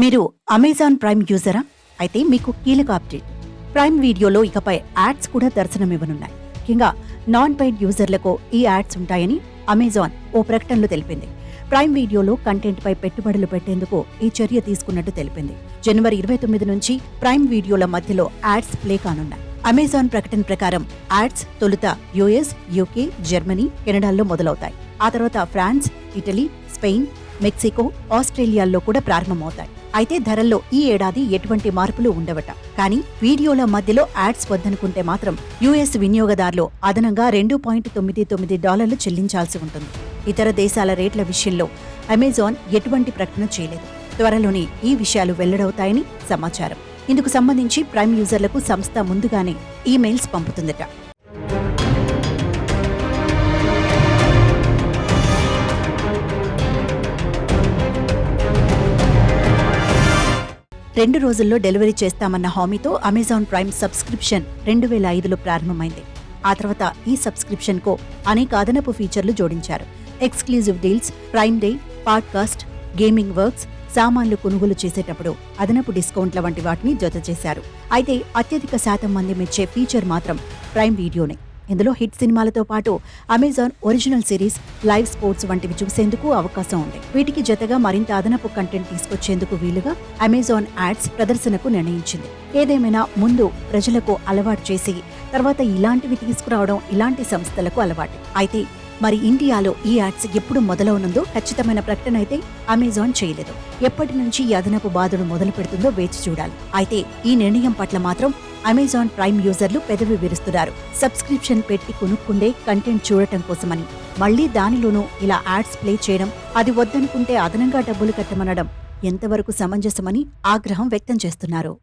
మీరు Amazon prime యూజరా? అయితే మీకు కీలక అప్డేట్. ప్రైమ్ వీడియోలో ఇకపై యాడ్స్ కూడా దర్శనమివ్వనున్నాయి. ముఖ్యంగా నాన్ పెయిడ్ యూజర్లకు ఈ యాడ్స్ ఉంటాయని అమెజాన్ ఓ ప్రకటనలో తెలిపింది. ప్రైమ్ వీడియోలో కంటెంట్పై పెట్టుబడులు పెట్టేందుకు ఈ చర్య తీసుకున్నట్టు తెలిపింది. జనవరి 29 నుంచి ప్రైమ్ వీడియోల మధ్యలో యాడ్స్ ప్లే కానున్నాయి. అమెజాన్ ప్రకటన ప్రకారం యాడ్స్ తొలుత యుఎస్, యూకే, జర్మనీ, కెనడాల్లో మొదలవుతాయి. ఆ తర్వాత ఫ్రాన్స్, ఇటలీ, స్పెయిన్, మెక్సికో, ఆస్ట్రేలియాల్లో కూడా ప్రారంభమవుతాయి. అయితే ధరల్లో ఈ ఏడాది ఎటువంటి మార్పులు ఉండవట. కానీ వీడియోల మధ్యలో యాడ్స్ వద్దనుకుంటే మాత్రం యుఎస్ వినియోగదారులు అదనంగా $2.99 చెల్లించాల్సి ఉంటుంది. ఇతర దేశాల రేట్ల విషయంలో అమెజాన్ ఎటువంటి ప్రకటన చేయలేదు. త్వరలోనే ఈ విషయాలు వెల్లడవుతాయని సమాచారం. ఇందుకు సంబంధించి ప్రైమ్ యూజర్లకు సంస్థ ముందుగానే ఈమెయిల్స్ పంపుతుందట. రెండు రోజుల్లో డెలివరీ చేస్తామన్న హామీతో అమెజాన్ ప్రైమ్ సబ్స్క్రిప్షన్ 2005లో ప్రారంభమైంది. ఆ తర్వాత ఈ సబ్స్క్రిప్షన్కు అనేక అదనపు ఫీచర్లు జోడించారు. Exclusive deals, prime day, podcast, gaming works, సామాన్లు కొనుగోలు చేసేటప్పుడు అదనపు డిస్కౌంట్ల వంటి వాటిని జత చేశారు. అయితే అత్యధిక శాతం మంది మెచ్చే ఫీచర్ మాత్రం ప్రైమ్ వీడియోనే. ఇందులో హిట్ సినిమాలతో పాటు Amazon original series, live sports వంటివి చూసేందుకు అవకాశం ఉంది. వీటికి జతగా మరింత అదనపు కంటెంట్ తీసుకొచ్చేందుకు వీలుగా అమెజాన్ యాడ్స్ ప్రదర్శనకు నిర్ణయించింది. ఏదేమైనా ముందు ప్రజలకు అలవాటు చేసి తర్వాత ఇలాంటివి తీసుకురావడం ఇలాంటి సంస్థలకు అలవాటు. అయితే మరి ఇండియాలో ఈ యాడ్స్ ఎప్పుడు మొదలవనుందో ఖచ్చితమైన ప్రకటన అయితే అమెజాన్ చేయలేదు. ఎప్పటి నుంచి ఈ అదనపు బాధలు మొదలు పెడుతుందో వేచి చూడాలి. అయితే ఈ నిర్ణయం పట్ల మాత్రం అమెజాన్ ప్రైమ్ యూజర్లు పెదవి విరుస్తున్నారు. సబ్స్క్రిప్షన్ పెట్టి కొనుక్కుండే కంటెంట్ చూడటం కోసమని మళ్లీ దానిలోనూ ఇలా యాడ్స్ ప్లే చేయడం, అది వద్దనుకుంటే అదనంగా డబ్బులు కట్టమనడం ఎంతవరకు సమంజసమని ఆగ్రహం వ్యక్తం చేస్తున్నారు.